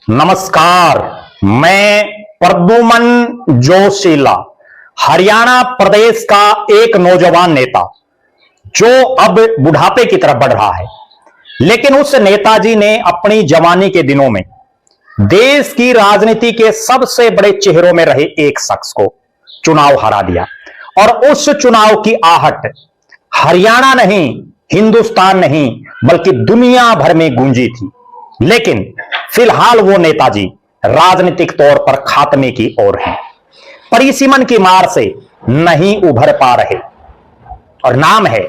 नमस्कार। मैं प्रद्युमन जोशीला, हरियाणा प्रदेश का एक नौजवान नेता जो अब बुढ़ापे की तरफ बढ़ रहा है। लेकिन उस नेताजी ने अपनी जवानी के दिनों में देश की राजनीति के सबसे बड़े चेहरों में रहे एक शख्स को चुनाव हरा दिया और उस चुनाव की आहट हरियाणा नहीं, हिंदुस्तान नहीं, बल्कि दुनिया भर में गूंजी थी। लेकिन फिलहाल वो नेताजी राजनीतिक तौर पर खात्मे की ओर हैं, परिसीमन की मार से नहीं उभर पा रहे और नाम है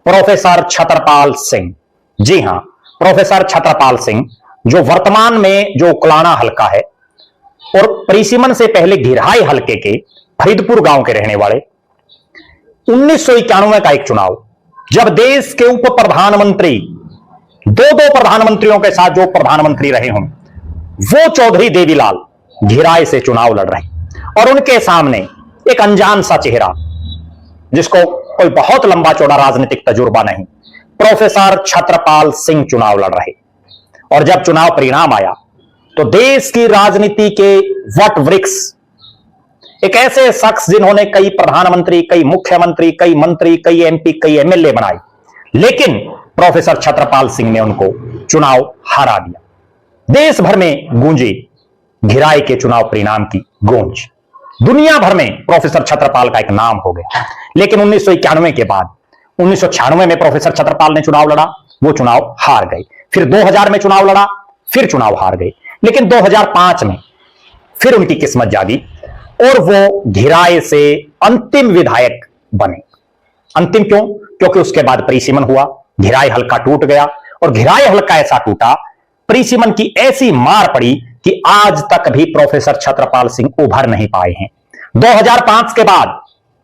प्रोफेसर छत्रपाल सिंह। जी हां, प्रोफेसर छत्रपाल सिंह जो वर्तमान में जो उकलाना हलका है और परिसीमन से पहले घिराई हलके के फरीदपुर गांव के रहने वाले। 1991 का एक चुनाव जब देश के उप प्रधानमंत्री दो प्रधानमंत्रियों के साथ जो प्रधानमंत्री रहे हों वो चौधरी देवीलाल घिराई से चुनाव लड़ रहे और उनके सामने एक अनजान सा चेहरा जिसको कोई बहुत लंबा चौड़ा राजनीतिक तजुर्बा नहीं, प्रोफेसर छत्रपाल सिंह चुनाव लड़ रहे। और जब चुनाव परिणाम आया तो देश की राजनीति के वट वृक्ष एक ऐसे शख्स जिन्होंने कई प्रधानमंत्री, कई मुख्यमंत्री, कई मंत्री, कई एमपी, कई एमएलए बनाए, लेकिन प्रोफेसर छत्रपाल सिंह ने उनको चुनाव हरा दिया। देश भर में गूंजी घिराई के चुनाव परिणाम की गूंज। दुनिया भर में प्रोफेसर छत्रपाल का एक नाम हो गया। लेकिन 1991 के बाद 1996 में प्रोफेसर छत्रपाल ने चुनाव लड़ा, वो चुनाव हार गए। फिर 2000 में चुनाव लड़ा, फिर चुनाव हार गए। लेकिन 2005 में फिर उनकी किस्मत जागी और वो घिराई से अंतिम विधायक बने। अंतिम क्यों? क्योंकि उसके बाद परिसीमन हुआ, घिराई हल्का टूट गया और घिराई हल्का ऐसा टूटा, परिसीमन की ऐसी मार पड़ी कि आज तक भी प्रोफेसर छत्रपाल सिंह उभर नहीं पाए हैं। 2005 के बाद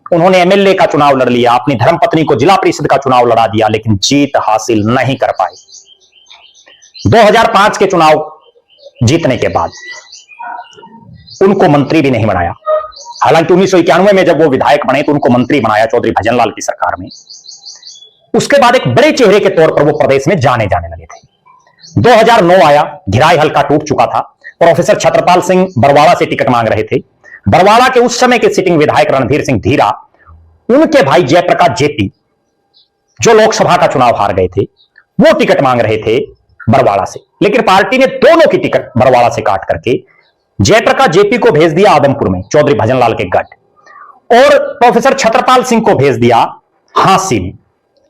उन्होंने एमएलए का चुनाव लड़ लिया, अपनी धर्मपत्नी को जिला परिषद का चुनाव लड़ा दिया, लेकिन जीत हासिल नहीं कर पाए। 2005 के चुनाव जीतने के बाद उनको मंत्री भी नहीं बनाया। हालांकि 1991 में जब वो विधायक बने तो उनको मंत्री बनाया चौधरी भजनलाल की सरकार में। उसके बाद एक बड़े चेहरे के तौर पर वो प्रदेश में जाने लगे थे। 2009 आया, घिराई हल्का टूट चुका था। प्रोफेसर छत्रपाल सिंह बरवाड़ा से टिकट मांग रहे थे। बरवाड़ा के उस समय के सिटिंग विधायक रणधीर सिंह धीरा, उनके भाई जयप्रकाश जेपी जो लोकसभा का चुनाव हार गए थे, वो टिकट मांग रहे थे बरवाड़ा से। लेकिन पार्टी ने दोनों की टिकट बरवाड़ा से काट करके जयप्रकाश जेपी को भेज दिया आदमपुर में चौधरी भजनलाल के गढ़ और प्रोफेसर छत्रपाल सिंह को भेज दिया हांसी में।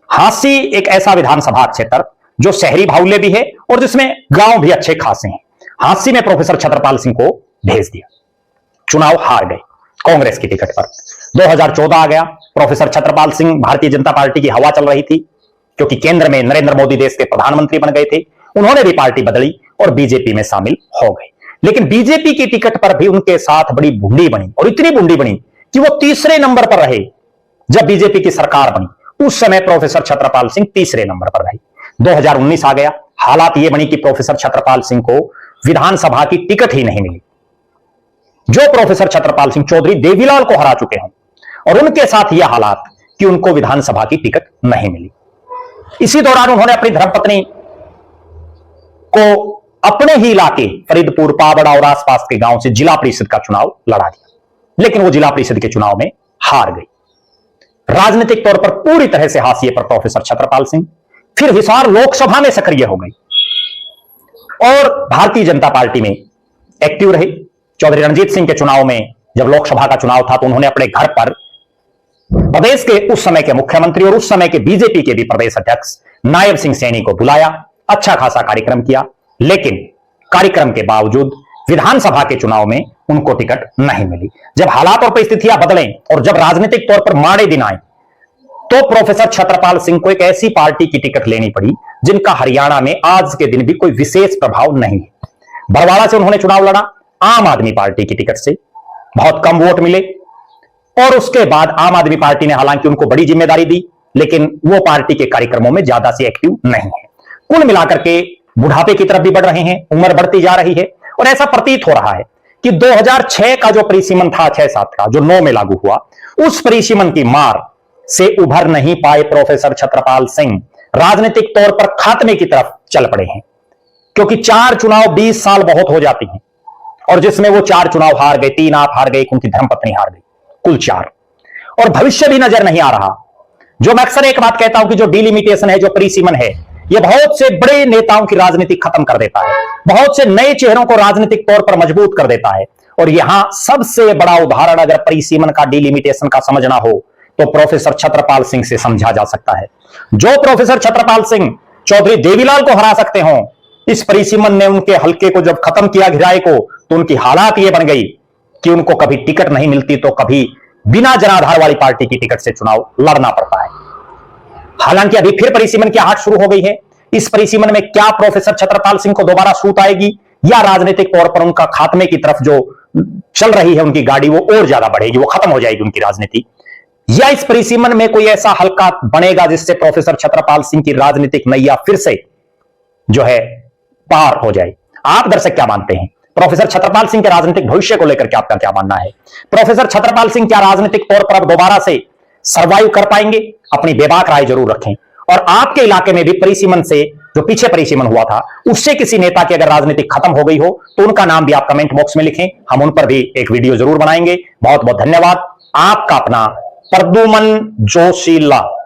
हांसी एक ऐसा विधानसभा क्षेत्र जो शहरी बाहुल्य भी है और जिसमें गांव भी अच्छे खासे हैं। हांसी में प्रोफेसर छत्रपाल सिंह को भेज दिया, चुनाव हार गए कांग्रेस की टिकट पर। 2014 आ गया, प्रोफेसर छत्रपाल सिंह, भारतीय जनता पार्टी की हवा चल रही थी क्योंकि केंद्र में नरेंद्र मोदी देश के प्रधानमंत्री बन गए थे। उन्होंने भी पार्टी बदली और बीजेपी में शामिल हो गए। लेकिन बीजेपी की टिकट पर भी उनके साथ बड़ी बूंदी बनी और इतनी बूंदी बनी कि वो तीसरे नंबर पर रहे। जब बीजेपी की सरकार बनी उस समय प्रोफेसर छत्रपाल सिंह तीसरे नंबर पर रहे। 2019 आ गया, हालात ये बनी कि प्रोफेसर छत्रपाल सिंह को विधानसभा की टिकट ही नहीं मिली। जो प्रोफेसर छत्रपाल सिंह चौधरी देवीलाल को हरा चुके हैं और उनके साथ यह हालात कि उनको विधानसभा की टिकट नहीं मिली। इसी दौरान उन्होंने अपनी धर्मपत्नी को अपने ही इलाके फरीदपुर, पावड़ा और आसपास के गांव से जिला परिषद का चुनाव लड़ा दिया, लेकिन वो जिला परिषद के चुनाव में हार गई। राजनीतिक तौर पर पूरी तरह से हाशिए पर प्रोफेसर छत्रपाल सिंह। फिर हिसार लोकसभा में सक्रिय हो गई और भारतीय जनता पार्टी में एक्टिव रहे। चौधरी रणजीत सिंह के चुनाव में जब लोकसभा का चुनाव था तो उन्होंने अपने घर पर प्रदेश के उस समय के मुख्यमंत्री और उस समय के बीजेपी के भी प्रदेश अध्यक्ष नायब सिंह सैनी को बुलाया, अच्छा खासा कार्यक्रम किया। लेकिन कार्यक्रम के बावजूद विधानसभा के चुनाव में उनको टिकट नहीं मिली। जब हालात और परिस्थितियां बदलें और जब राजनीतिक तौर पर माड़े दिन आए तो प्रोफेसर छत्रपाल सिंह को एक ऐसी पार्टी की टिकट लेनी पड़ी जिनका हरियाणा में आज के दिन भी कोई विशेष प्रभाव नहीं है। बरवाड़ा से उन्होंने चुनाव लड़ा आम आदमी पार्टी की टिकट से, बहुत कम वोट मिले और उसके बाद आम आदमी पार्टी ने हालांकि उनको बड़ी जिम्मेदारी दी, लेकिन वो पार्टी के कार्यक्रमों में ज्यादा से एक्टिव नहीं है। कुल मिलाकर के बुढ़ापे की तरफ भी बढ़ रहे हैं, उम्र बढ़ती जा रही है और ऐसा प्रतीत हो रहा है कि 2006 का जो परिसीमन था 6-7 का जो 9 में लागू हुआ, उस परिसीमन की मार से उभर नहीं पाए प्रोफेसर छत्रपाल सिंह राजनीतिक तौर पर खात्मे की तरफ चल पड़े हैं। क्योंकि 4 चुनाव 20 साल बहुत हो जाती हैं, और जिसमें वो 4 चुनाव हार गए, 3 आप हार गए, उनकी धर्मपत्नी हार गई, कुल 4, और भविष्य भी नजर नहीं आ रहा। जो मैं अक्सर एक बात कहता हूं कि जो डिलिमिटेशन है, जो परिसीमन है, यह बहुत से बड़े नेताओं की राजनीति खत्म कर देता है, बहुत से नए चेहरों को राजनीतिक तौर पर मजबूत कर देता है। और यहां सबसे बड़ा उदाहरण अगर परिसीमन का, डिलिमिटेशन का समझना हो तो प्रोफेसर छत्रपाल सिंह से समझा जा सकता है। जो प्रोफेसर छत्रपाल सिंह चौधरी देवीलाल को हरा सकते हो, इस परिसीमन ने उनके हल्के को जब खत्म किया, घिराए को, तो उनकी हालात यह बन गई कि उनको कभी टिकट नहीं मिलती तो कभी बिना जनाधार वाली पार्टी की टिकट से चुनाव लड़ना पड़ता है। हालांकि अभी फिर परिसीमन की आहट शुरू हो गई है। इस परिसीमन में क्या प्रोफेसर छत्रपाल सिंह को दोबारा सूत आएगी, या राजनीतिक तौर पर उनका खात्मे की तरफ जो चल रही है उनकी गाड़ी, वो और ज्यादा बढ़ेगी, वो खत्म हो जाएगी उनकी राजनीति, या इस परिसीमन में कोई ऐसा हल्का बनेगा जिससे प्रोफेसर छत्रपाल सिंह की राजनीतिक नैया फिर से जो है पार हो जाए। आप दर्शक क्या मानते हैं? प्रोफेसर छत्रपाल सिंह के राजनीतिक भविष्य को लेकर के आपका क्या मानना है? प्रोफेसर छत्रपाल सिंह क्या राजनीतिक तौर पर अब दोबारा से सर्वाइव कर पाएंगे? अपनी बेबाक राय जरूर रखें। और आपके इलाके में भी परिसीमन से, जो पीछे परिसीमन हुआ था, उससे किसी नेता की अगर राजनीति खत्म हो गई हो तो उनका नाम भी आप कमेंट बॉक्स में लिखें, हम उन पर भी एक वीडियो जरूर बनाएंगे। बहुत बहुत धन्यवाद। आपका अपना प्रद्युमन जोशीला।